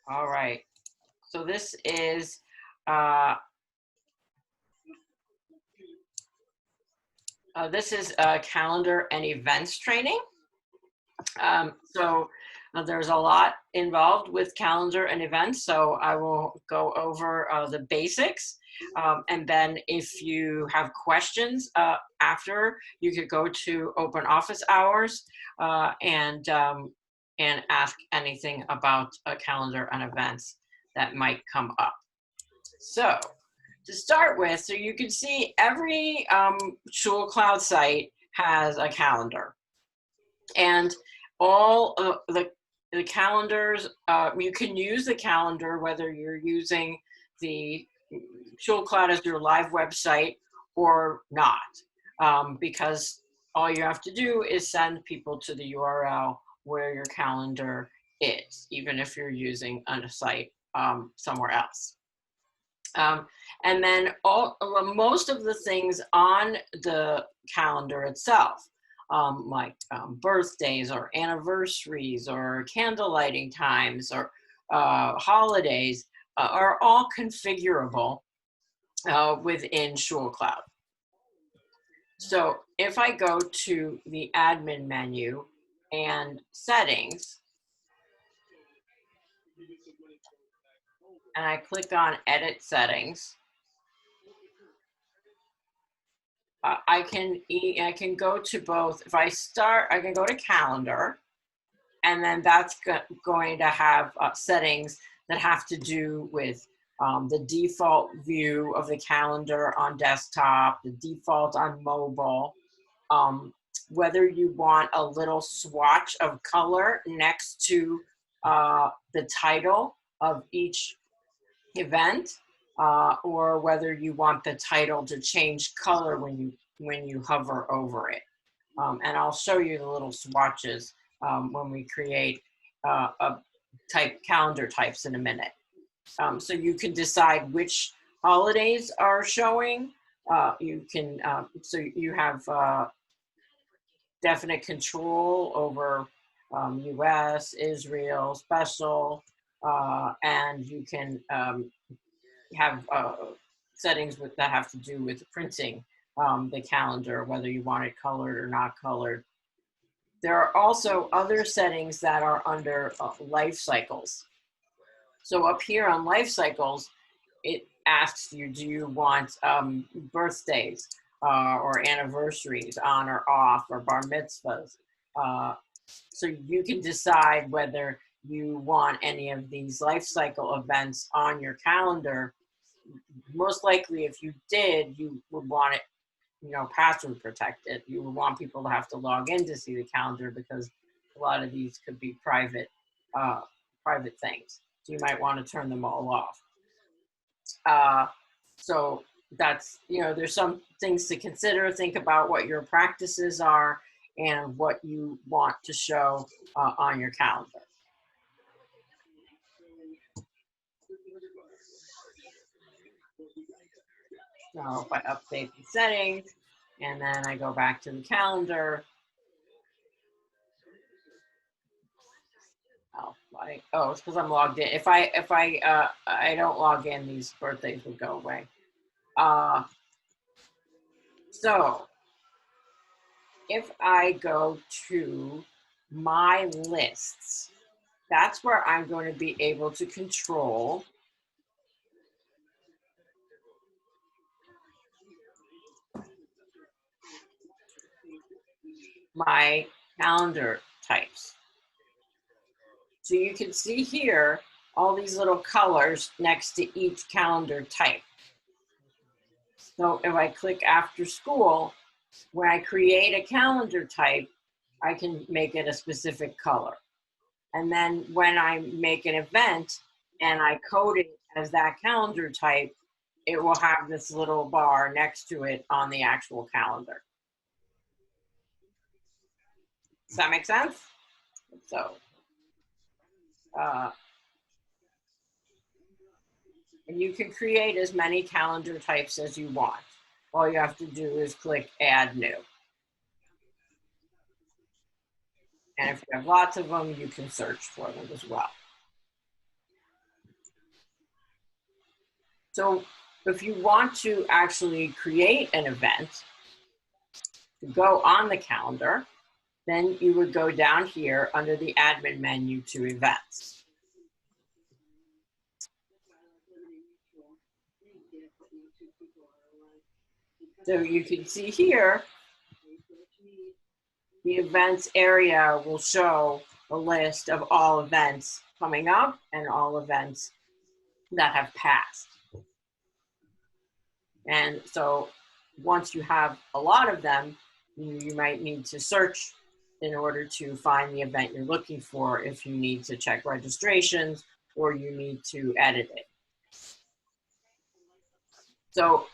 All right. So uh, this is calendar and events training. So there's a lot involved with calendar and events. So I will go over the basics. And then if you have questions after, you could go to open office hours and ask anything about a calendar and events that might come up. So to start with, so you can see every SchulCloud site has a calendar. And all of the calendars, you can use the calendar whether you're using the SchulCloud as your live website or not, because all you have to do is send people to the URL where your calendar is, even if you're using a site somewhere else. And then most of the things on the calendar itself, like birthdays or anniversaries or candle lighting times or holidays, are all configurable within SchulCloud. So if I go to the admin menu and settings, and I click on edit settings, I can go to both. If I start, I can go to calendar, and then that's going to have settings that have to do with the default view of the calendar on desktop, the default on mobile, whether you want a little swatch of color next to the title of each event, or whether you want the title to change color when you hover over it. And I'll show you the little swatches when we create calendar types in a minute. So you can decide which holidays are showing. You can so you have definite control over U.S., Israel, special, and you can have settings that have to do with printing the calendar, whether you want it colored or not colored. There are also other settings that are under life cycles. So up here on life cycles, it asks you, do you want birthdays or anniversaries on or off, or bar mitzvahs? So you can decide whether you want any of these life cycle events on your calendar. Most likely, if you did, you would want it, password protected. You would want people to have to log in to see the calendar, because a lot of these could be private things. So you might want to turn them all off. So that's, there's some things to consider. Think about what your practices are and what you want to show on your calendar. So if I update the settings and then I go back to the calendar, it's because I'm logged in. If I don't log in, these birthdays would go away. So if I go to my lists, that's where I'm going to be able to control my calendar types. So you can see here all these little colors next to each calendar type. So if I click after school, when I create a calendar type, I can make it a specific color. And then when I make an event and I code it as that calendar type, it will have this little bar next to it on the actual calendar. Does that make sense? So, and you can create as many calendar types as you want. All you have to do is click Add New. And if you have lots of them, you can search for them as well. So if you want to actually create an event to go on the calendar, then you would go down here under the admin menu to events. So you can see here, the events area will show a list of all events coming up and all events that have passed. And so once you have a lot of them, you might need to search in order to find the event you're looking for if you need to check registrations or you need to edit it. So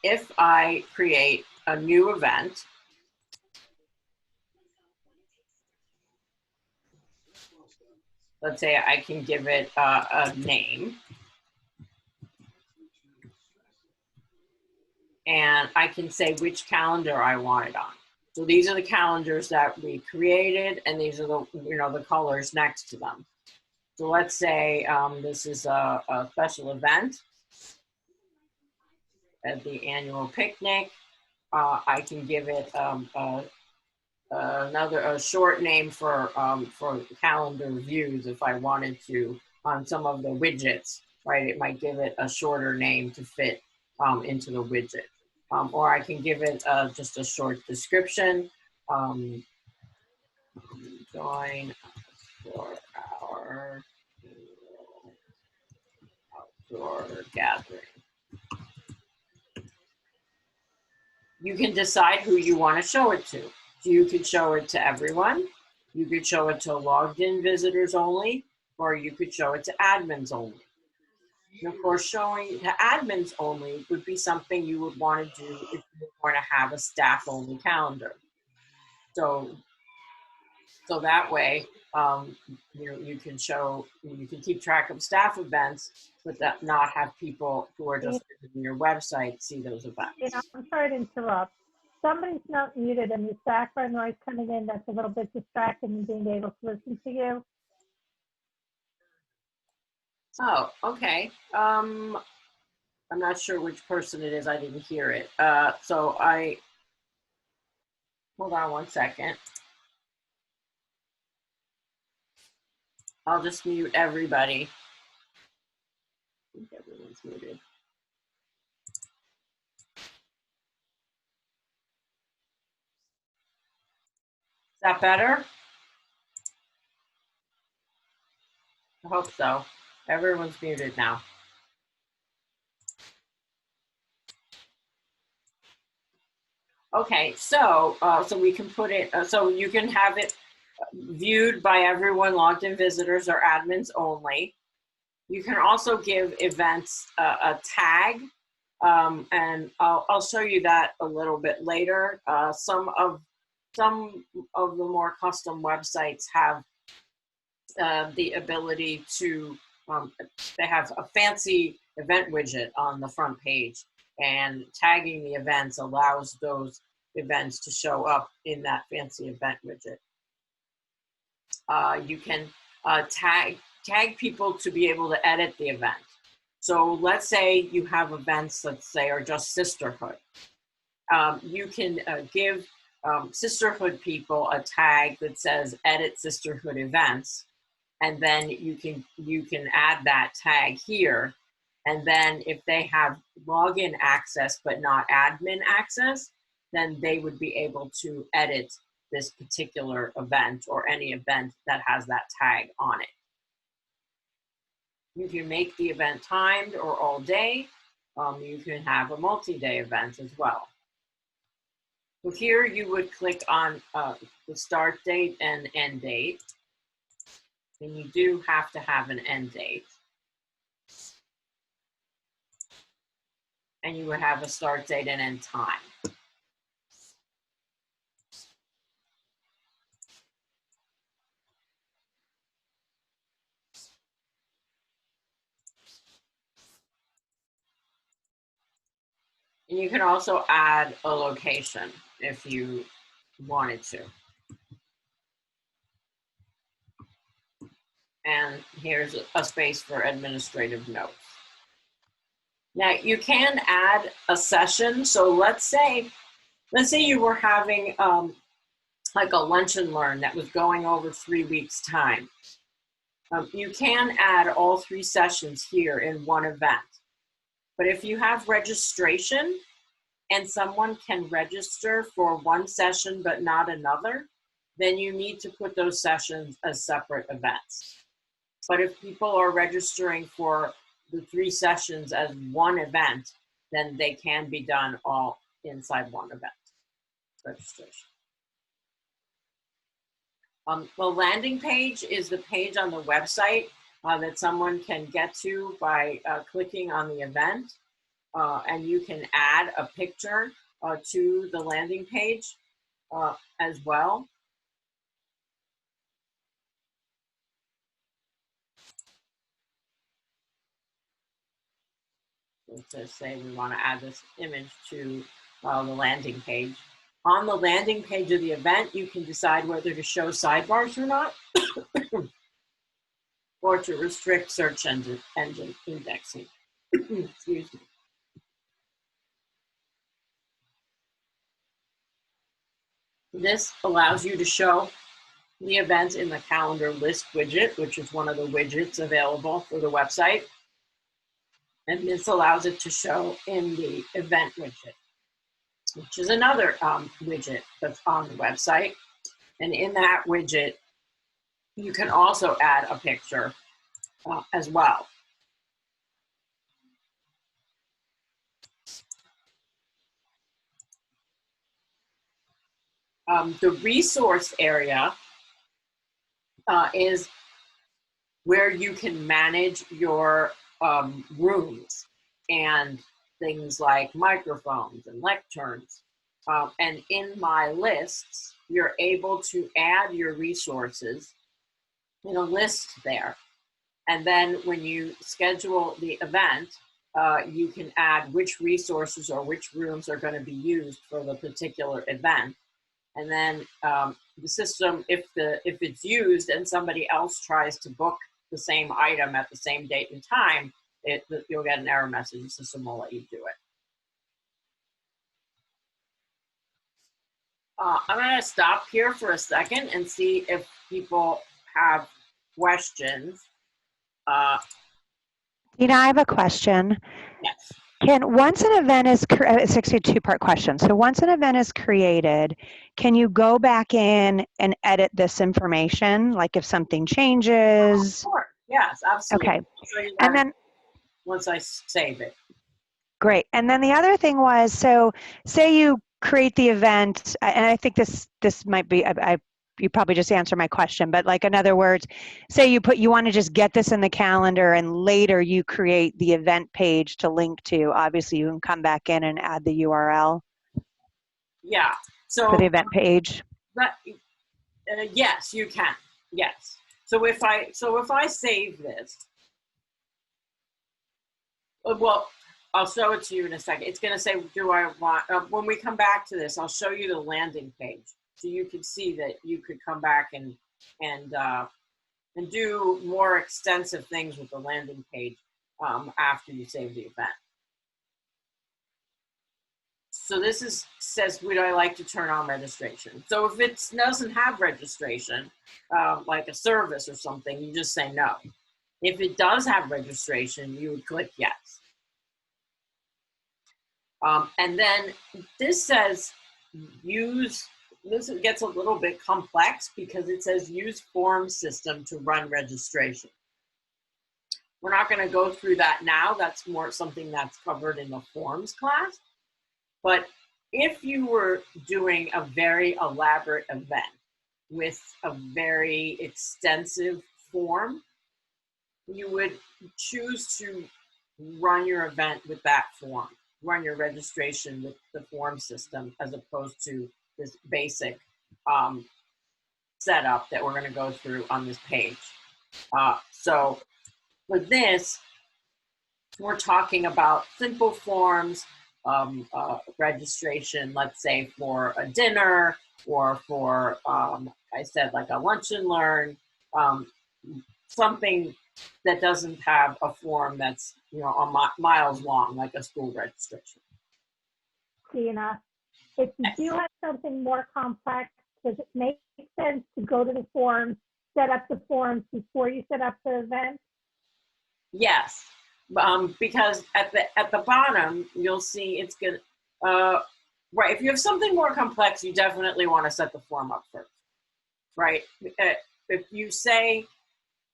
if I create a new event, let's say I can give it a name, and I can say which calendar I want it on. So these are the calendars that we created, and these are the, the colors next to them. So let's say this is a special event at the annual picnic. I can give it a short name for calendar views if I wanted to on some of the widgets, right? It might give it a shorter name to fit into the widget. Or I can give it just a short description. Join for our outdoor gathering. You can decide who you want to show it to. So you could show it to everyone. You could show it to logged in visitors only, or you could show it to admins only. And of course, showing to admins only would be something you would want to do if you want to have a staff only calendar. So that way, you can keep track of staff events, but not have people who are just visiting your website see those events. I'm sorry to interrupt. Somebody's not muted and there's background noise coming in that's a little bit distracting and being able to listen to you. Oh, okay. I'm not sure which person it is. I didn't hear it. Hold on one second. I'll just mute everybody. I think everyone's muted. Is that better? I hope so. Everyone's muted now. Okay, so we can put it, so you can have it viewed by everyone, logged in visitors or admins only. You can also give events a tag, and I'll show you that a little bit later. Some of the more custom websites have the ability to, they have a fancy event widget on the front page, and tagging the events allows those events to show up in that fancy event widget. You can tag people to be able to edit the event. So let's say you have events, let's say, are just sisterhood. You can give sisterhood people a tag that says edit sisterhood events, and then you can add that tag here. And then if they have login access but not admin access, then they would be able to edit this particular event or any event that has that tag on it. You can make the event timed or all day. You can have a multi-day event as well. So here you would click on the start date and end date. And you do have to have an end date. And you would have a start date and end time. And you can also add a location if you wanted to. And here's a space for administrative notes. Now you can add a session. So let's say you were having like a lunch and learn that was going over 3 weeks time. You can add all 3 sessions here in one event. But if you have registration and someone can register for one session but not another, then you need to put those sessions as separate events. But if people are registering for the 3 sessions as one event, then they can be done all inside one event registration. The landing page is the page on the website that someone can get to by clicking on the event. And you can add a picture to the landing page as well. Let's just say we want to add this image to the landing page. On the landing page of the event, you can decide whether to show sidebars or not, or to restrict search engine indexing. Excuse me. This allows you to show the event in the calendar list widget, which is one of the widgets available for the website. And this allows it to show in the event widget, which is another widget that's on the website. And in that widget, you can also add a picture as well. The resource area is where you can manage your rooms and things like microphones and lecterns. And in my lists, you're able to add your resources in a list there. And then when you schedule the event, you can add which resources or which rooms are going to be used for the particular event. And then the system, if it's used and somebody else tries to book the same item at the same date and time, you'll get an error message. The system will let you do it. I'm going to stop here for a second and see if people have questions. Dina, I have a question. Yes. Once an event is, it's actually a 2-part question. So once an event is created, can you go back in and edit this information? Like if something changes? Sure. Yes, absolutely. Okay. And then once I save it. Great. And then the other thing was, so say you create the event, and I think this might be, you probably just answered my question, but like in other words, say you want to just get this in the calendar and later you create the event page to link to. Obviously you can come back in and add the URL. Yeah. So for the event page. Yes, you can. Yes. So if I save this, well, I'll show it to you in a second. It's going to say, do I want, when we come back to this, I'll show you the landing page. So you can see that you could come back and do more extensive things with the landing page after you save the event. So this says, would I like to turn on registration? So if it doesn't have registration, like a service or something, you just say no. If it does have registration, you would click yes. And then this says this gets a little bit complex because it says use form system to run registration. We're not going to go through that now. That's more something that's covered in the forms class. But if you were doing a very elaborate event with a very extensive form, you would choose to run your event with that form, run your registration with the form system as opposed to this basic setup that we're going to go through on this page. So for this, we're talking about simple forms, registration, let's say for a dinner or for, I said like a lunch and learn, something that doesn't have a form that's, you know, miles long, like a school registration. Gina, if you Yes. do have something more complex, does it make sense to go to the forms, set up the forms before you set up the event? Yes, because at the bottom you'll see it's gonna right. If you have something more complex, you definitely want to set the form up first, right? If you say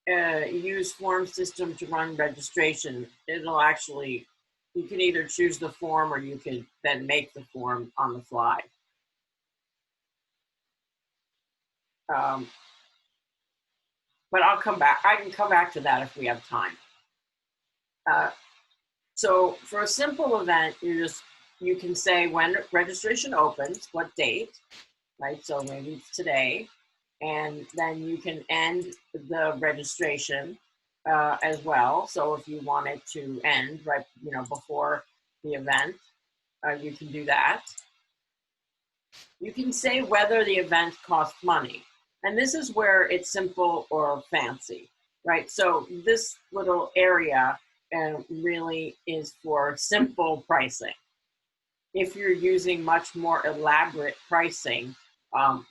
use form system to run registration, it'll actually, you can either choose the form or you can then make the form on the fly. But I'll come back. I can come back to that if we have time. So for a simple event, you can say when registration opens, what date, right? So maybe it's today, and then you can end the registration as well. So if you want it to end right, you know, before the event, you can do that. You can say whether the event costs money, and this is where it's simple or fancy, right? So this little area really is for simple pricing. If you're using much more elaborate pricing,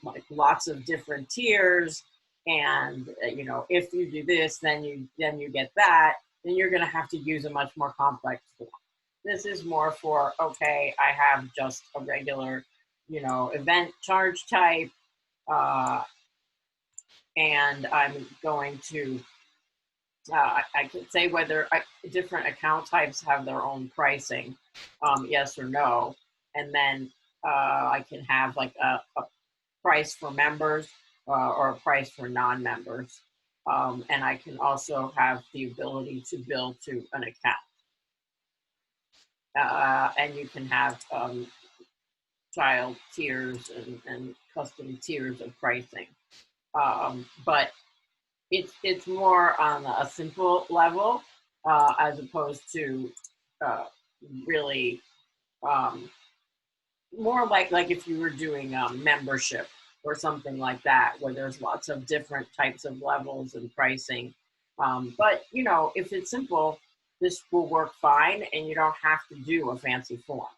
like lots of different tiers, and you know, if you do this, then you get that, then you're going to have to use a much more complex form. This is more for, okay, I have just a regular, you know, event charge type, and I'm going to I could say whether different account types have their own pricing, yes or no, and then I can have like a price for members or a price for non-members, and I can also have the ability to bill to an account, and you can have child tiers and custom tiers of pricing, but it's more on a simple level as opposed to really more like if you were doing membership or something like that, where there's lots of different types of levels and pricing. But you know, if it's simple, this will work fine, and you don't have to do a fancy form.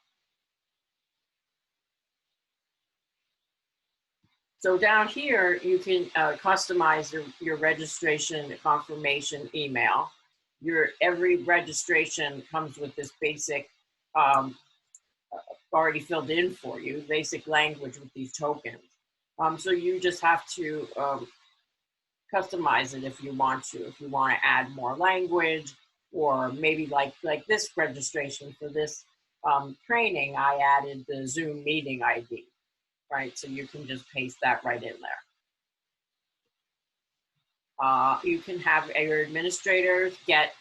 So down here, you can customize your registration confirmation email. Every registration comes with this basic, already filled in for you, basic language with these tokens. So you just have to customize it if you want to. If you want to add more language, or maybe like this registration for this training, I added the Zoom meeting ID. Right, so you can just paste that right in there. You can have your administrators get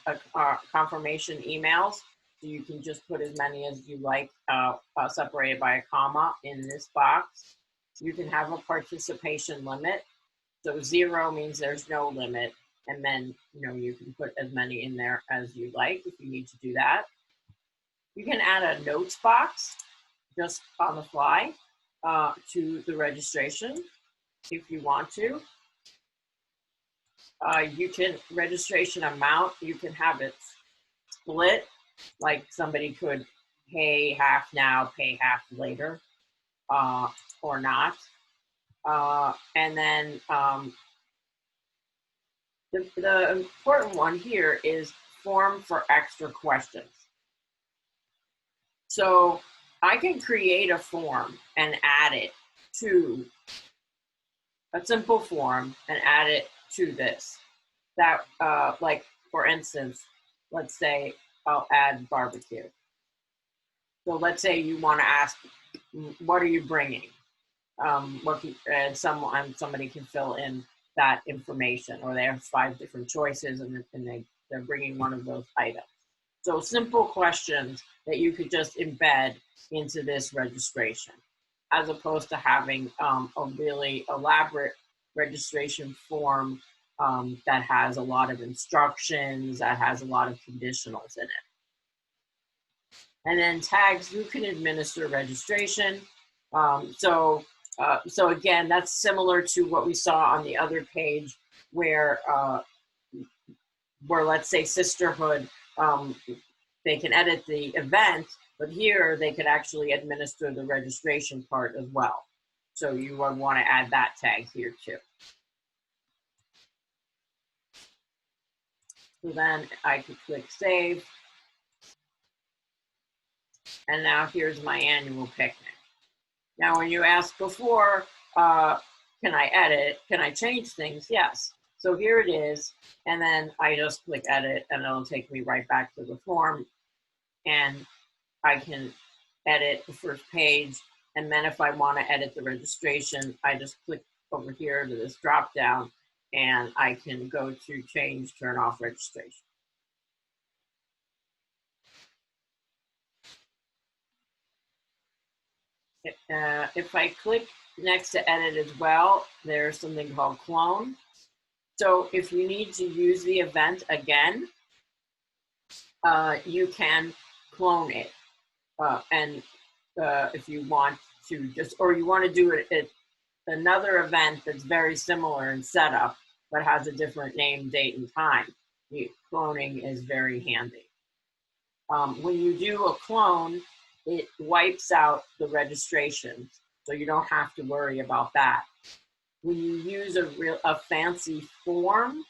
confirmation emails. So you can just put as many as you like, separated by a comma in this box. You can have a participation limit. So 0 means there's no limit. And then, you know, you can put as many in there as you like if you need to do that. You can add a notes box just on the fly to the registration if you want to. You can, registration amount, you can have it split, like somebody could pay half now, pay half later, or not. And then the important one here is form for extra questions. So I can create a form and add it to a simple form and add it to this. That, like, for instance, let's say I'll add barbecue. So let's say you want to ask, what are you bringing? And somebody can fill in that information, or they have 5 different choices, and they're bringing one of those items. So simple questions that you could just embed into this registration, as opposed to having a really elaborate registration form that has a lot of instructions, that has a lot of conditionals in it. And then tags, who can administer registration. So again, that's similar to what we saw on the other page, where where let's say Sisterhood, they can edit the event, but here they could actually administer the registration part as well. So you would want to add that tag here too. So then I could click save. And now here's my annual picnic. Now, when you asked before, can I edit? Can I change things? Yes. So here it is. And then I just click edit and it'll take me right back to the form. And I can edit the first page. And then if I want to edit the registration, I just click over here to this drop down and I can go to change, turn off registration. If I click next to edit as well, there's something called clone. So if you need to use the event again, you can clone it. And if you want to just, or you want to do it at another event that's very similar in setup, but has a different name, date, and time, cloning is very handy. When you do a clone, it wipes out the registration, so you don't have to worry about that. When you use a fancy form,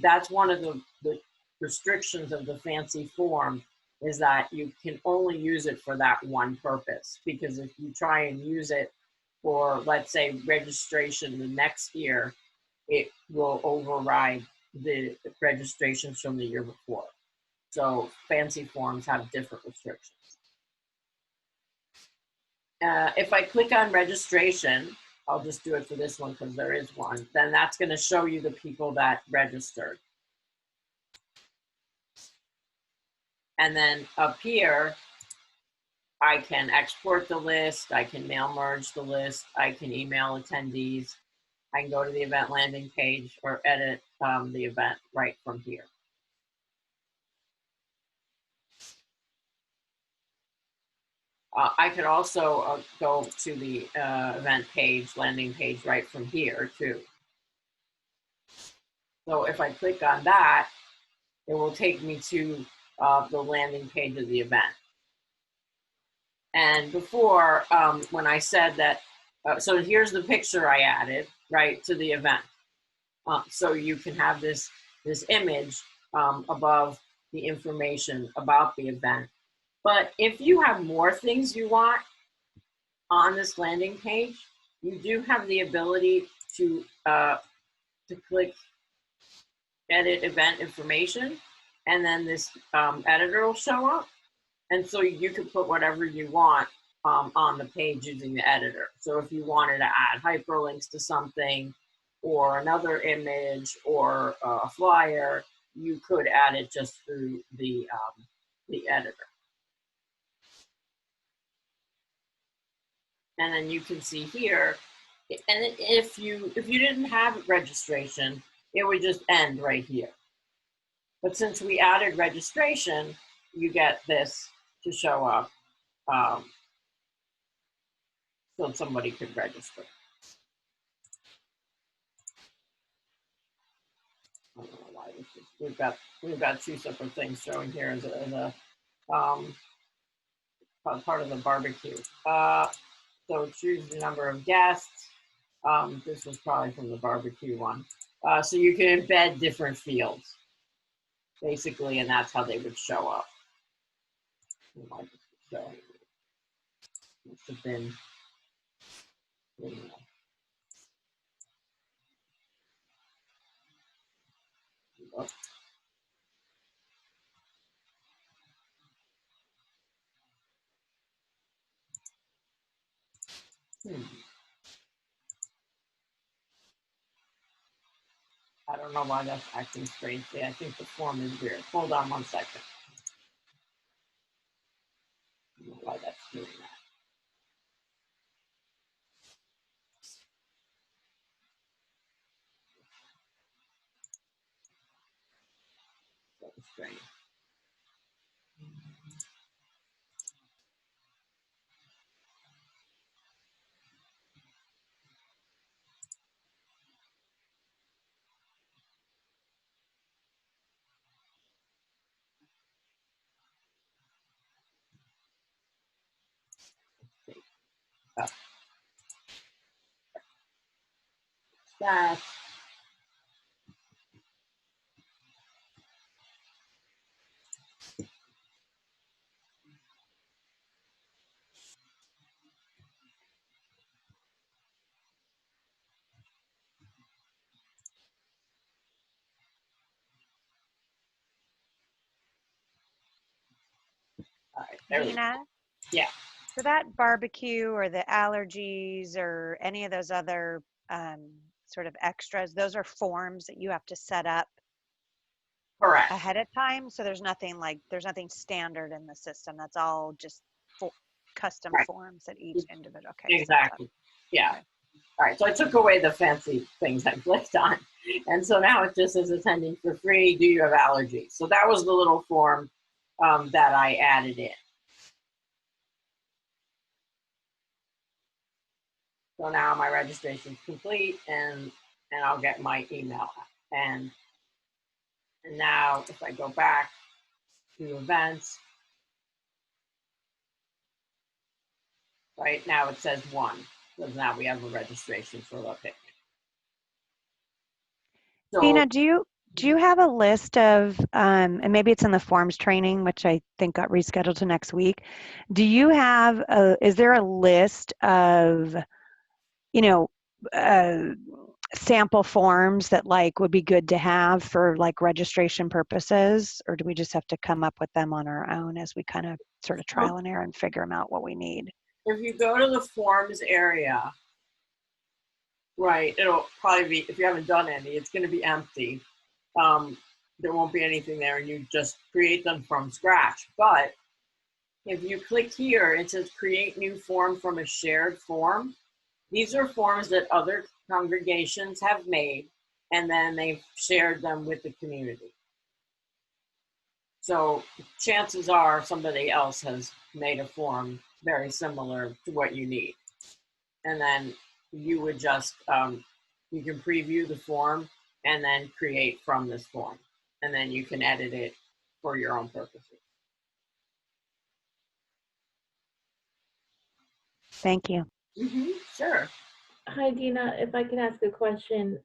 that's one of the restrictions of the fancy form, is that you can only use it for that one purpose. Because if you try and use it for, let's say, registration the next year, it will override the registrations from the year before. So fancy forms have different restrictions. If I click on registration, I'll just do it for this one because there is one, then that's going to show you the people that registered. And then up here, I can export the list, I can mail merge the list, I can email attendees, I can go to the event landing page or edit the event right from here. I could also go to the event page, landing page right from here too. So if I click on that, it will take me to the landing page of the event. And before, when I said that, so here's the picture I added, right, to the event. So you can have this image above the information about the event. But if you have more things you want on this landing page, you do have the ability to click edit event information, and then this editor will show up. And so you can put whatever you want on the page using the editor. So if you wanted to add hyperlinks to something or another image or a flyer, you could add it just through the editor. And then you can see here, and if you didn't have registration, it would just end right here. But since we added registration, you get this to show up so somebody could register. I don't know why this is, we've got two separate things showing here as a part of the barbecue. So choose the number of guests. This was probably from the barbecue one. So you can embed different fields, basically, and that's how they would show up. Must have been, I don't know why that's acting strangely. I think the form is weird. Hold on one second. I don't know why that's doing that. That was strange. that all right, there we go. Dina? Yeah. So that barbecue or the allergies or any of those other sort of extras, those are forms that you have to set up Correct. ahead of time. So there's nothing standard in the system. That's all just custom Right. forms that each individual. Okay. Exactly. Yeah. Okay. All right. So I took away the fancy things I clicked on. And so now it just says attending for free. Do you have allergies? So that was the little form that I added in. So now my registration is complete and I'll get my email. And now if I go back to events, right now it says 1, because now we have a registration for the picnic. So, Dina, do you have a list of, and maybe it's in the forms training, which I think got rescheduled to next week. Do you have is there a list of, you know, sample forms that like would be good to have for like registration purposes, or do we just have to come up with them on our own as we kind of sort of trial and error and figure them out what we need? if you go to the forms area, right, it'll probably be, if you haven't done any, it's going to be empty. There won't be anything there, and you just create them from scratch. But if you click here, it says create new form from a shared form. These are forms that other congregations have made, and then they've shared them with the community. So chances are somebody else has made a form very similar to what you need. And then you would just, you can preview the form and then create from this form. And then you can edit it for your own purposes. Thank you. Sure. Hi, Dina. If I could ask a question.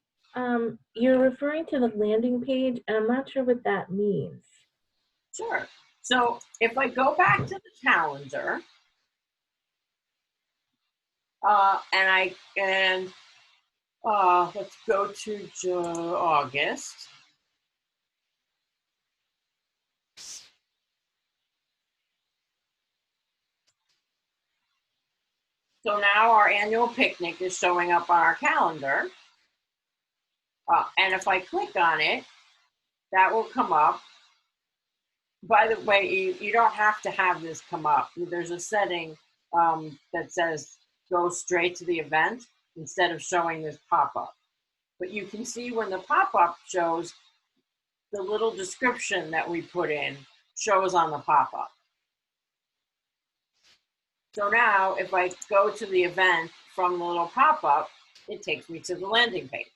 You're referring to the landing page, and I'm not sure what that means. Sure. So if I go back to the calendar, let's go to August. So now our annual picnic is showing up on our calendar. And if I click on it, that will come up. By the way, you don't have to have this come up. There's a setting that says go straight to the event instead of showing this pop-up. But you can see when the pop-up shows, the little description that we put in shows on the pop-up. So now if I go to the event from the little pop-up, it takes me to the landing page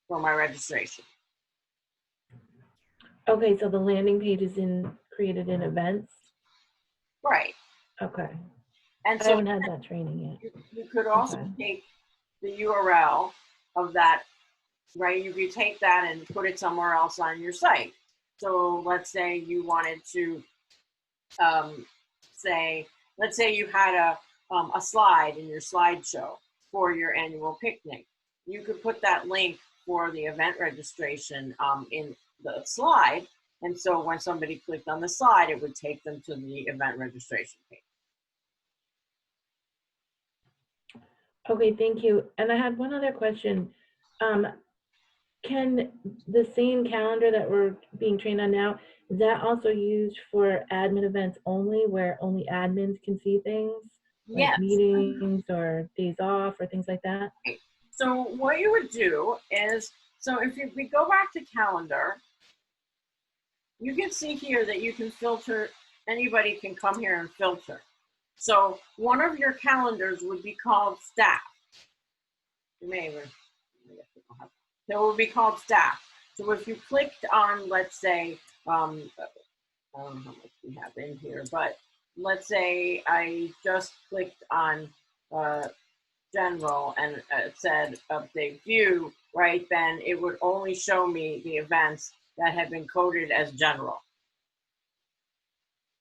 for my registration. Okay, so the landing page is created in events. Right. Okay. And I so haven't had that training yet. you could also Okay. take the URL of that, right? You could take that and put it somewhere else on your site. So let's say you wanted to let's say you had a slide in your slideshow for your annual picnic. You could put that link for the event registration in the slide. And so when somebody clicked on the slide, it would take them to the event registration page. Okay, thank you. And I had one other question. Can the same calendar that we're being trained on now, is that also used for admin events only, where only admins can see things? Like Yes. meetings or days off or things like that? So what you would do is, so if we go back to calendar, you can see here that you can filter, anybody can come here and filter. So one of your calendars would be called staff. You may even, that would be called staff. So if you clicked on, let's say, I don't know how much we have in here, but let's say I just clicked on general and it said update view, right, then it would only show me the events that have been coded as general.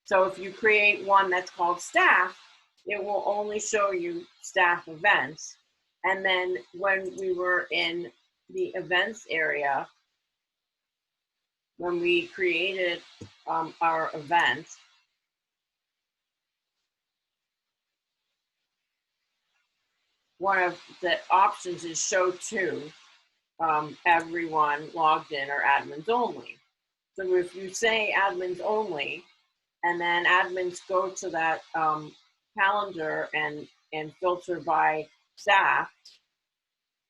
So if you create one that's called staff, it will only show you staff events. And then when we were in the events area, when we created our event, one of the options is show to everyone logged in or admins only. So if you say admins only, and then admins go to that calendar and filter by staff,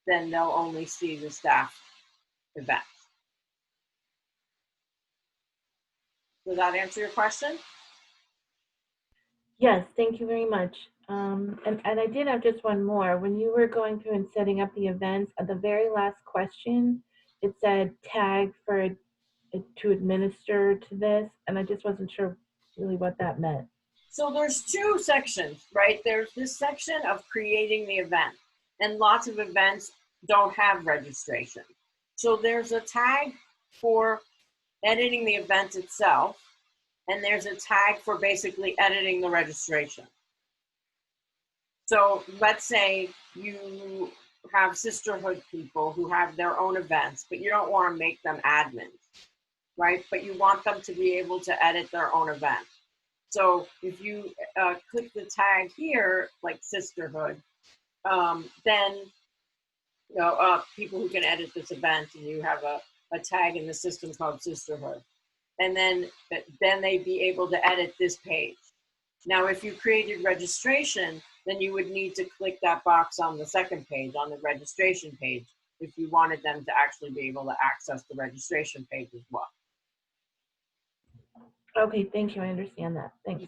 then they'll only see the staff events. Does that answer your question? Yes, thank you very much. And I did have just one more. When you were going through and setting up the events, at the very last question, it said tag for to administer to this, and I just wasn't sure really what that meant. So there's two sections, right? There's this section of creating the event, and lots of events don't have registration. So there's a tag for editing the event itself, and there's a tag for basically editing the registration. So let's say you have sisterhood people who have their own events, but you don't want to make them admins, right? But you want them to be able to edit their own event. So if you click the tag here, like sisterhood, then people who can edit this event, and you have a tag in the system called sisterhood, and then they'd be able to edit this page. Now, if you created registration, then you would need to click that box on the second page, on the registration page, if you wanted them to actually be able to access the registration page as well. Okay, thank you. I understand that. Thanks.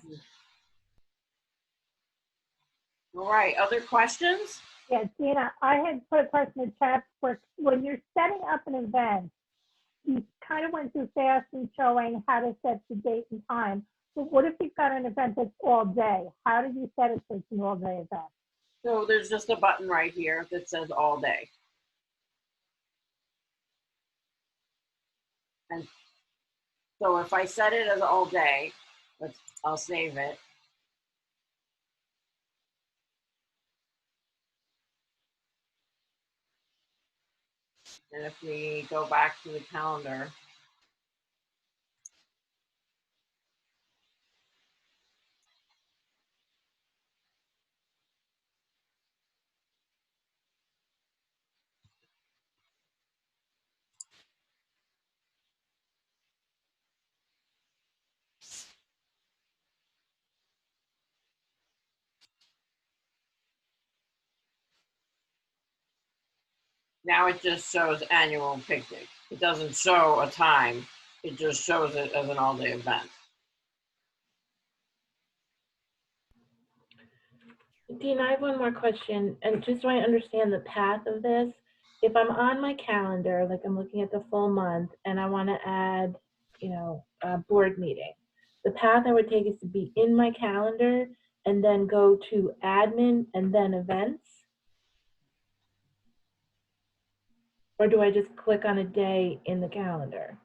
All right, other questions? Yeah, Gina, I had put a question in chat for when you're setting up an event, you kind of went too fast in showing how to set the date and time. But what if you've got an event that's all day? How do you set it so it's an all day event? So there's just a button right here that says all day. And so if I set it as all day, I'll save it. And if we go back to the calendar, now it just shows annual picnic. It doesn't show a time. It just shows it as an all-day event. Dean, I have one more question, and just so I understand the path of this, if I'm on my calendar, like I'm looking at the full month, and I want to add, a board meeting, the path I would take is to be in my calendar and then go to admin and then events? Or do I just click on a day in the calendar?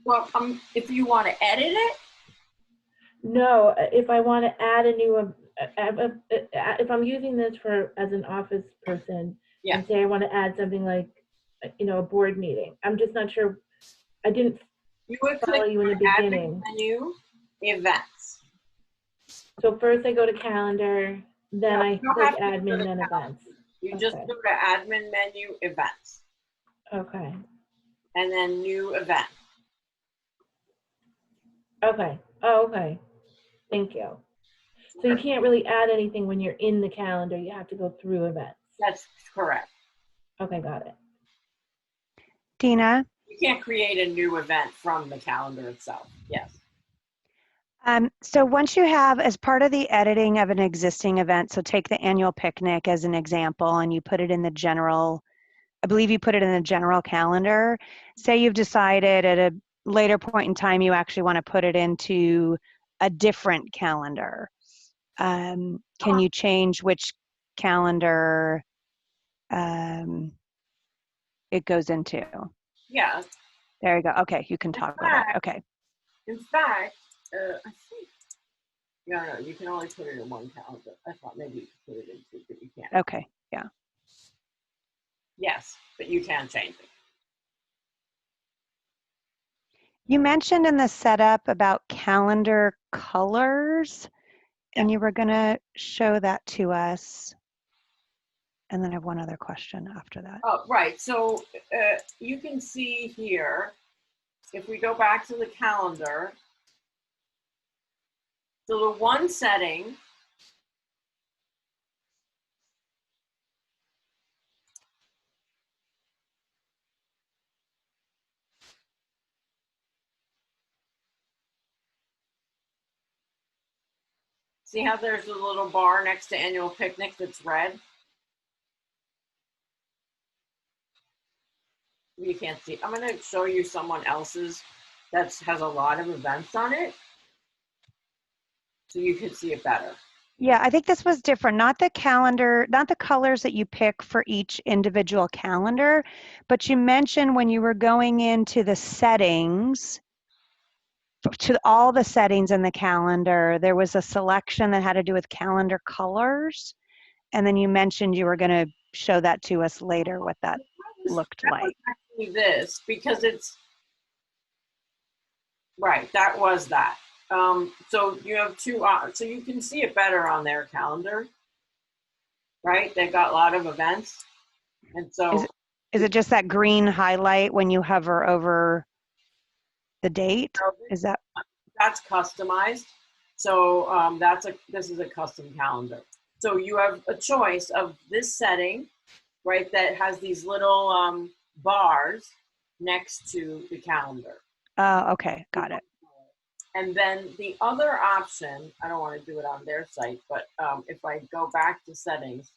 Well, if you want to edit it, No, if I want to add a new, if I'm using this as an office person, Yeah. and say I want to add something like, a board meeting, I'm just not sure. I didn't you would follow click you in the admin beginning. menu, events. So first I go to calendar, then No, I you don't click have to go admin, to then calendar. events. You just Okay. go to admin menu, events, Okay. and then new event. Okay. Oh, okay. Thank you. So you can't really add anything when you're in the calendar. You have to go through events. That's correct. Okay, got it. Dina? You can't create a new event from the calendar itself. Yes. So once you have, as part of the editing of an existing event, so take the annual picnic as an example, and you put it in the general, I believe you put it in the general calendar. Say you've decided at a later point in time you actually want to put it into a different calendar. Can you change which calendar it goes into. Yeah. There you go. Okay, you can toggle that. Okay. In fact, I think, no, you can only put it in one calendar. I thought maybe you could put it in two, but you can't. Okay. Yeah. Yes, but you can change it. You mentioned in the setup about calendar colors, and you were going to show that to us. And then I have one other question after that. Oh, right. So you can see here, if we go back to the calendar, so the one setting, see how there's a little bar next to annual picnic that's red? You can't see. I'm going to show you someone else's that has a lot of events on it, so you can see it better. Yeah, I think this was different. Not the calendar, not the colors that you pick for each individual calendar, but you mentioned when you were going into the settings, to all the settings in the calendar, there was a selection that had to do with calendar colors. And then you mentioned you were going to show that to us later, what that looked like. Actually this, because it's, right, that was that. So you have two, so you can see it better on their calendar, right? They've got a lot of events. And so Is it just that green highlight when you hover over the date? Is that? That's customized. So this is a custom calendar. So you have a choice of this setting, right, that has these little bars next to the calendar. Oh, okay, got it. And then the other option, I don't want to do it on their site, but if I go back to settings,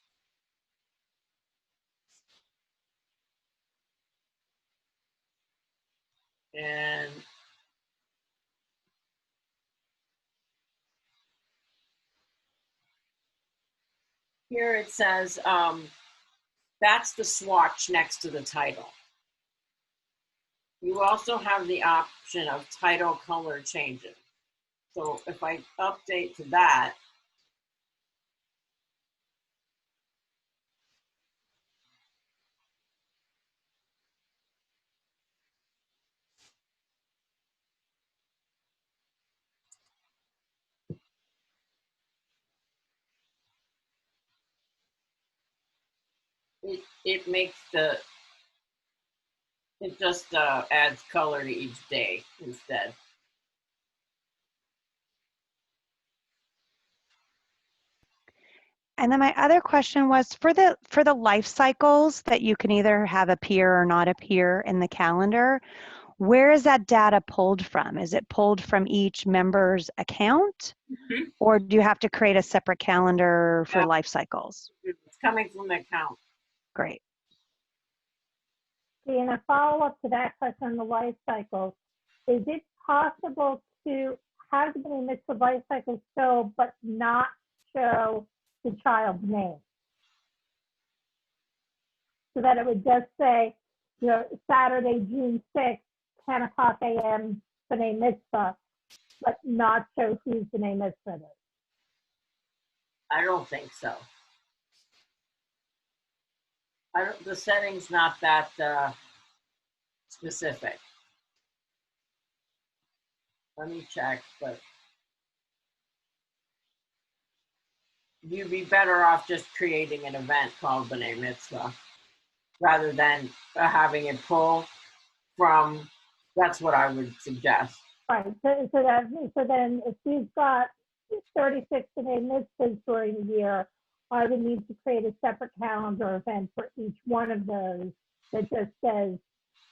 and here it says, that's the swatch next to the title. You also have the option of title color changes. So if I update to that, it makes it just adds color to each day instead. And then my other question was for the life cycles that you can either have appear or not appear in the calendar, where is that data pulled from? Is it pulled from each member's account? Mm-hmm. Or do you have to create a separate calendar for life cycles? It's coming from the account. Great. And a follow-up to that question on the life cycle, is it possible to have the B'nai Mitzvah life cycle show, but not show the child's name? So that it would just say, Saturday, June 6th, 10 o'clock a.m., B'nai Mitzvah, but not show whose B'nai Mitzvah is. I don't think so. The setting's not that specific. Let me check, but you'd be better off just creating an event called B'nai Mitzvah rather than having it pull from, that's what I would suggest. Right, so then if you've got 36 B'nai Mitzvahs during the year, I would need to create a separate calendar event for each one of those that just says,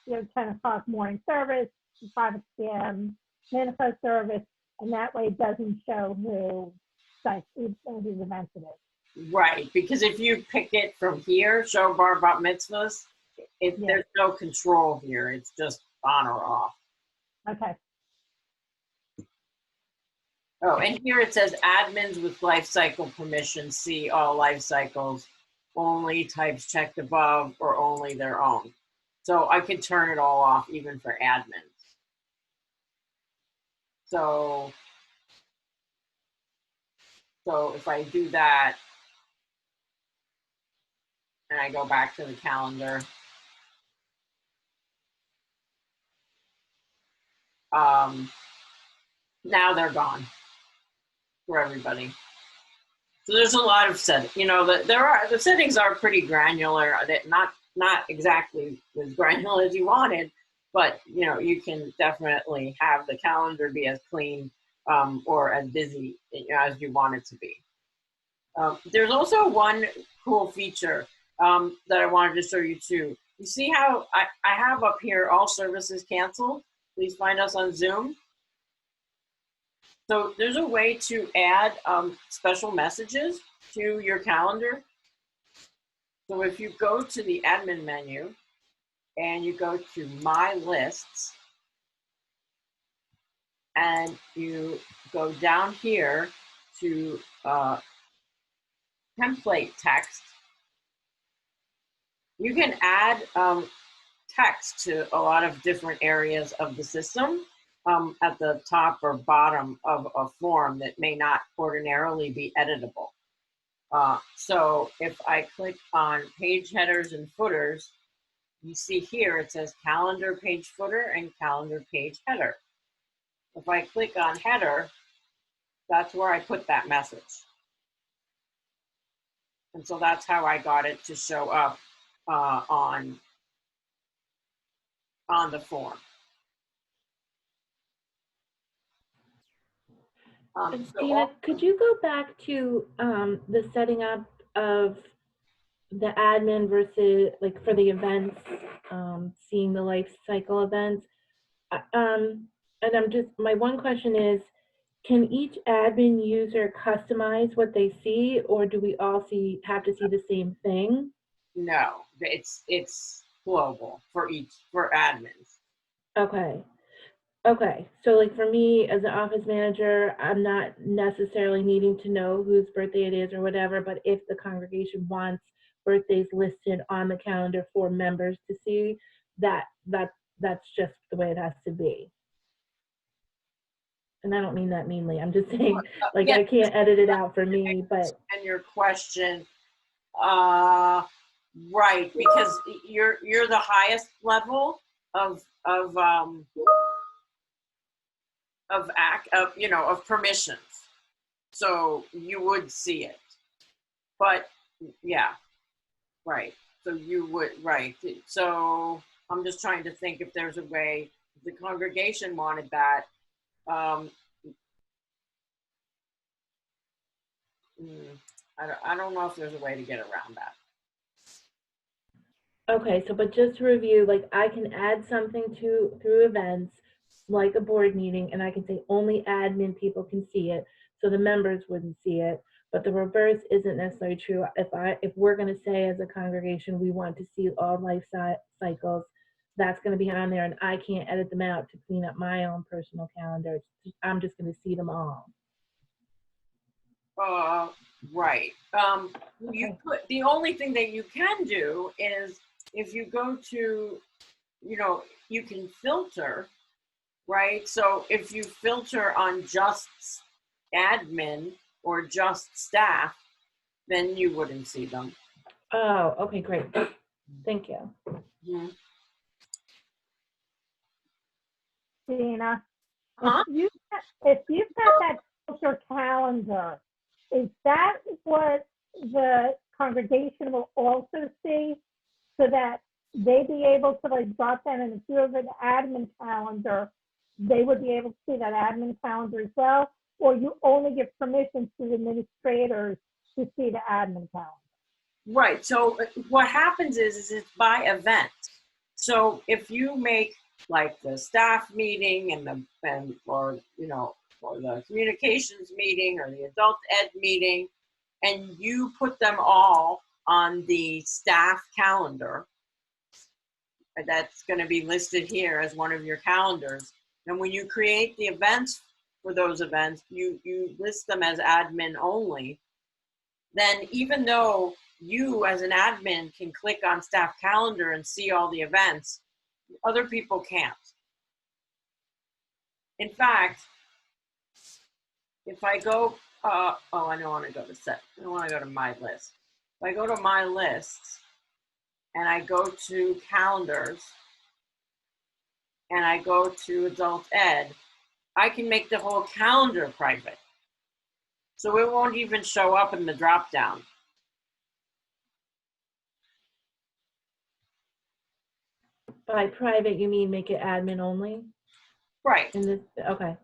10 o'clock morning service, 5 p.m. Mincha service, and that way it doesn't show who these events it is. Right, because if you pick it from here, show bar bat mitzvahs, there's no control here. It's just on or off. Okay. Oh, and here it says admins with life cycle permission see all life cycles only types checked above or only their own. So I could turn it all off even for admins. So if I do that and I go back to the calendar, now they're gone for everybody. So there's a lot of settings. You know, the settings are pretty granular. That not exactly as granular as you wanted, but you know, you can definitely have the calendar be as clean or as busy as you want it to be. There's also one cool feature that I wanted to show you too. You see how I have up here, all services canceled. Please find us on Zoom. So there's a way to add special messages to your calendar. So if you go to the admin menu and you go to My Lists and you go down here to template text, you can add text to a lot of different areas of the system. At the top or bottom of a form that may not ordinarily be editable. So if I click on page headers and footers, you see here it says calendar page footer and calendar page header. If I click on header, that's where I put that message. And so that's how I got it to show up on the form. Dina, could you go back to the setting up of the admin versus like for the events, seeing the life cycle events? And my one question is, can each admin user customize what they see, or do we all have to see the same thing? No, it's global for admins. Okay, so like for me as an office manager, I'm not necessarily needing to know whose birthday it is or whatever, but if the congregation wants birthdays listed on the calendar for members to see, that's just the way it has to be. And I don't mean that meanly. I'm just saying, like, yeah. I can't edit it out for me, but. And your question, right, because you're the highest level of permissions, so you would see it. But yeah, right. So you would, right. So I'm just trying to think if there's a way, if the congregation wanted that. I don't know if there's a way to get around that. Okay, so but just to review, like I can add something through events, like a board meeting, and I can say only admin people can see it, so the members wouldn't see it. But the reverse isn't necessarily true. If we're going to say as a congregation we want to see all life cycles, that's going to be on there, and I can't edit them out to clean up my own personal calendar. I'm just going to see them all. Right. Okay. The only thing that you can do is if you go to, you can filter, right? So if you filter on just admin or just staff, then you wouldn't see them. Oh, okay, great. Thank you. Mm-hmm. Dina, Huh? if you've got that filter calendar, is that what the congregation will also see, so that they'd be able to like drop that, and if you have an admin calendar, they would be able to see that admin calendar as well? Or you only give permission to the administrators to see the admin calendar? Right. So what happens is it's by event. So if you make like the staff meeting or the communications meeting or the adult ed meeting, and you put them all on the staff calendar, that's going to be listed here as one of your calendars. And when you create the events for those events, you list them as admin only. Then even though you as an admin can click on staff calendar and see all the events. Other people can't. In fact, if I go, I don't want to go to set, I don't want to go to my list. If I go to my lists and I go to calendars and I go to adult ed, I can make the whole calendar private. So it won't even show up in the drop down. By private, you mean make it admin only? Right. In this, okay.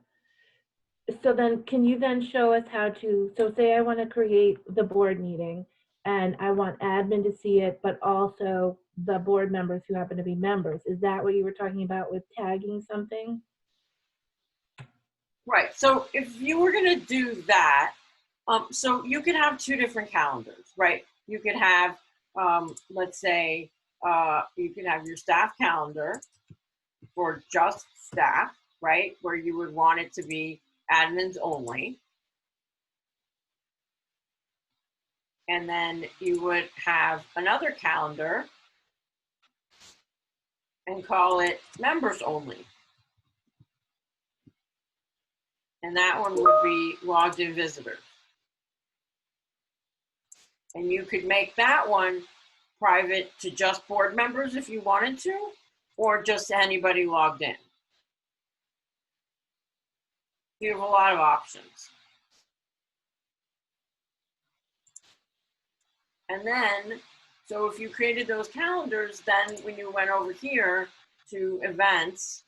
So then, can you then show us how to, so say I want to create the board meeting and I want admin to see it, but also the board members who happen to be members. Is that what you were talking about with tagging something? Right. So if you were going to do that, so you could have two different calendars, right? You could have, let's say, you could have your staff calendar for just staff, right? Where you would want it to be admins only. And then you would have another calendar and call it members only. And that one would be logged in visitors. And you could make that one private to just board members if you wanted to, or just anybody logged in. You have a lot of options. And then, so if you created those calendars, then when you went over here to events,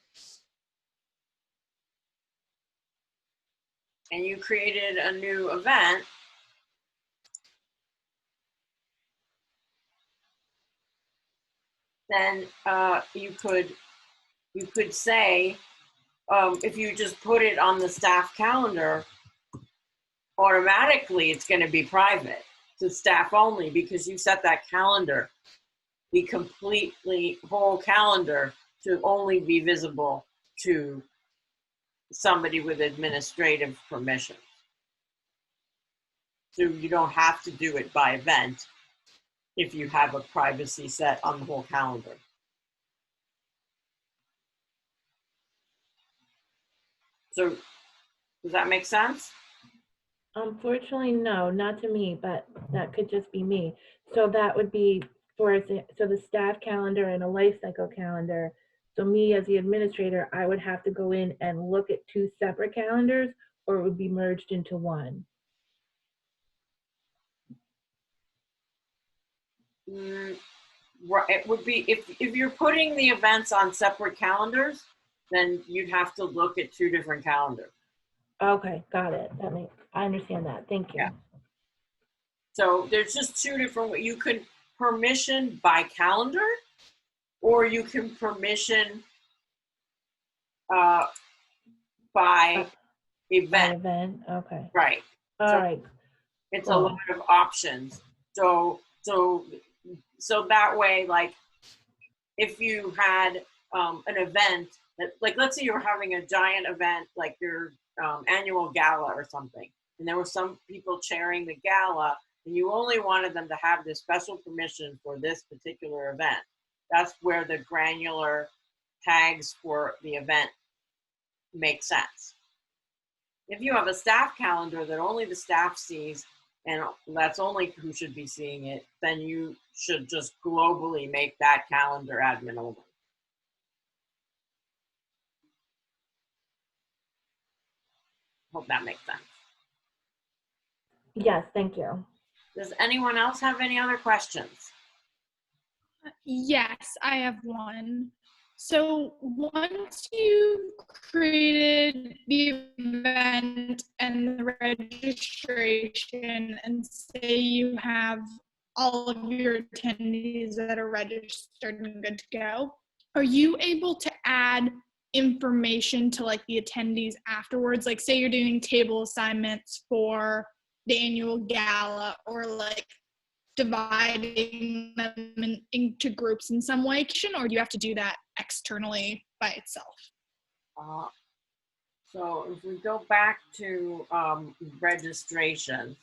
and you created a new event, then you could say, if you just put it on the staff calendar, automatically it's going to be private to staff only, because you set that calendar, the completely whole calendar, to only be visible to somebody with administrative permission. So you don't have to do it by event if you have a privacy set on the whole calendar. So does that make sense? Unfortunately, no, not to me, but that could just be me. So that would be so the staff calendar and a life cycle calendar. So me as the administrator, I would have to go in and look at two separate calendars, or it would be merged into one. It would be, if you're putting the events on separate calendars, then you'd have to look at two different calendars. Okay, got it. I understand that. Thank you. Yeah. So there's just two different ways. You can permission by calendar, or you can permission by By event. event, okay. Right. All So right. it's Cool. a lot of options. So that way, like, if you had an event that, like, let's say you were having a giant event, like your annual gala or something, and there were some people chairing the gala, and you only wanted them to have this special permission for this particular event. That's where the granular tags for the event make sense. If you have a staff calendar that only the staff sees, and that's only who should be seeing it, then you should just globally make that calendar admin only. Hope that makes sense. Yes, thank you. Does anyone else have any other questions? Yes, I have one. So once you've created the event and the registration, and say you have all of your attendees that are registered and good to go, are you able to add information to like the attendees afterwards? Like say you're doing table assignments for the annual gala, or like dividing them into groups in some way, or do you have to do that externally by itself? So if we go back to registration,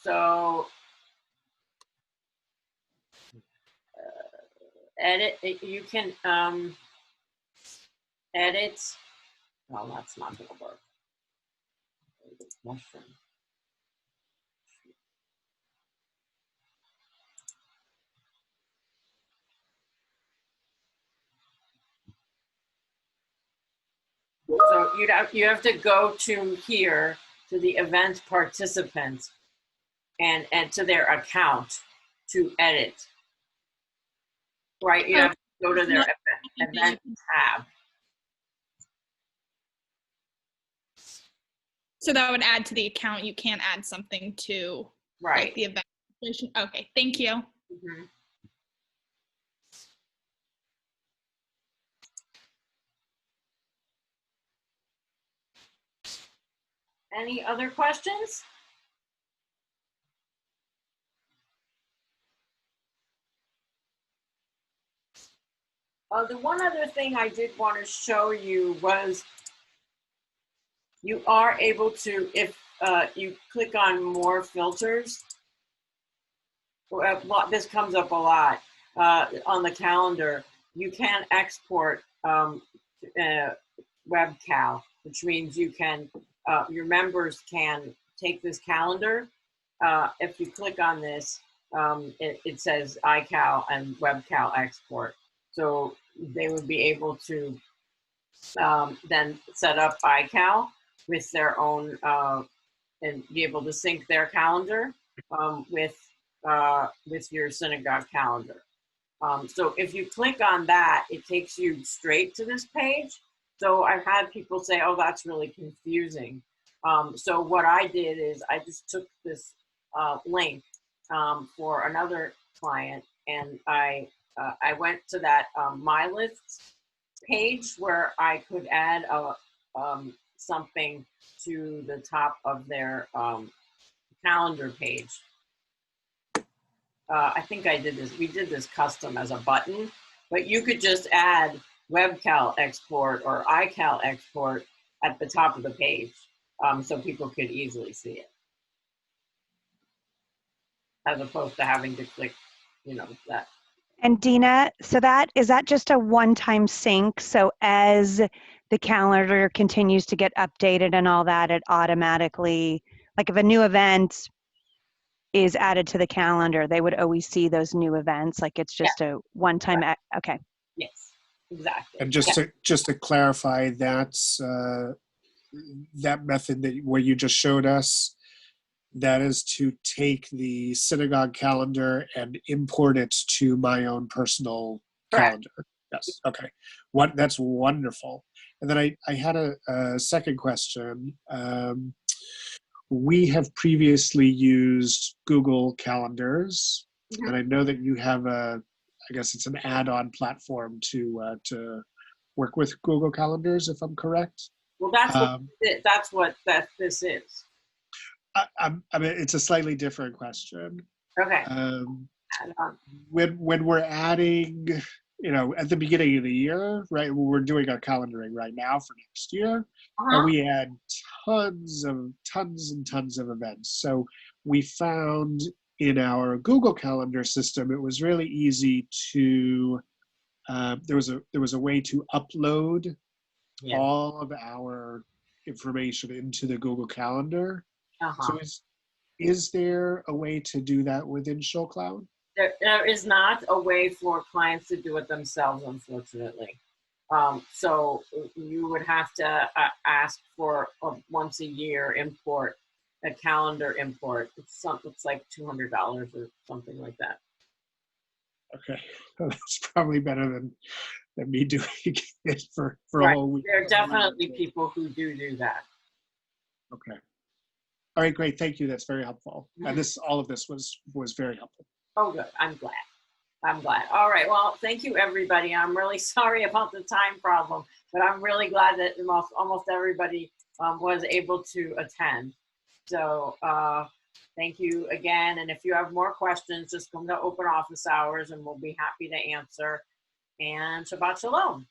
So edit, you can edit. Well, that's not going to work. Mushroom. So you have to go to here to the event participants and to their account to edit. Right, you have to go to their event tab. So that would add to the account. You can't add something to like Right. the event. Okay, thank you. Mhm. Any other questions? The one other thing I did want to show you was you are able to, if you click on more filters, this comes up a lot on the calendar, you can export WebCal, which means you can, your members can take this calendar. If you click on this, it says iCal and WebCal export. So they would be able to then set up iCal with their own and be able to sync their calendar with your synagogue calendar. So if you click on that, it takes you straight to this page. So I've had people say, "Oh, that's really confusing." So what I did is I just took this link for another client, and I went to that My Lists page where I could add something to the top of their calendar page. I think I did this. We did this custom as a button, but you could just add WebCal export or iCal export at the top of the page, so people could easily see it, as opposed to having to click, that. And Dina, so is that just a one-time sync? So as the calendar continues to get updated and all that, it automatically, like if a new event is added to the calendar, they would always see those new events. Like it's just a one-time. Right. Okay. Yes, exactly. And just to clarify, that's that method where you just showed us, that is to take the synagogue calendar and import it to my own personal Correct. calendar. Yes. Okay. That's wonderful. And then I had a second question. We have previously used Google Calendars, and I know that you have I guess it's an add-on platform to work with Google Calendars, if I'm correct. Well, that's what this is. I mean, it's a slightly different question. Okay. When we're adding, at the beginning of the year, right? We're doing our calendaring right now for next year, and we add tons and tons of events. So we found in our Google Calendar system, it was really easy to. There was a way to upload all of our information into the Google Calendar. So is there a way to do that within ShowCloud? There is not a way for clients to do it themselves, unfortunately. So you would have to ask for a once a year import, a calendar import. It's like $200 or something like that. Okay, that's probably better than me doing it for Right. a whole week. There are definitely people who do that. Okay. All right, great. Thank you. That's very helpful. And all of this was very helpful. Oh, good. I'm glad. All right. Well, thank you, everybody. I'm really sorry about the time problem, but I'm really glad that almost everybody was able to attend. So thank you again. And if you have more questions, just come to open office hours and we'll be happy to answer. And Shabbat Shalom.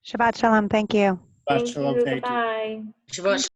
Shabbat Shalom. Thank you. Shabbat Shalom. Thank you. Bye. Shabbat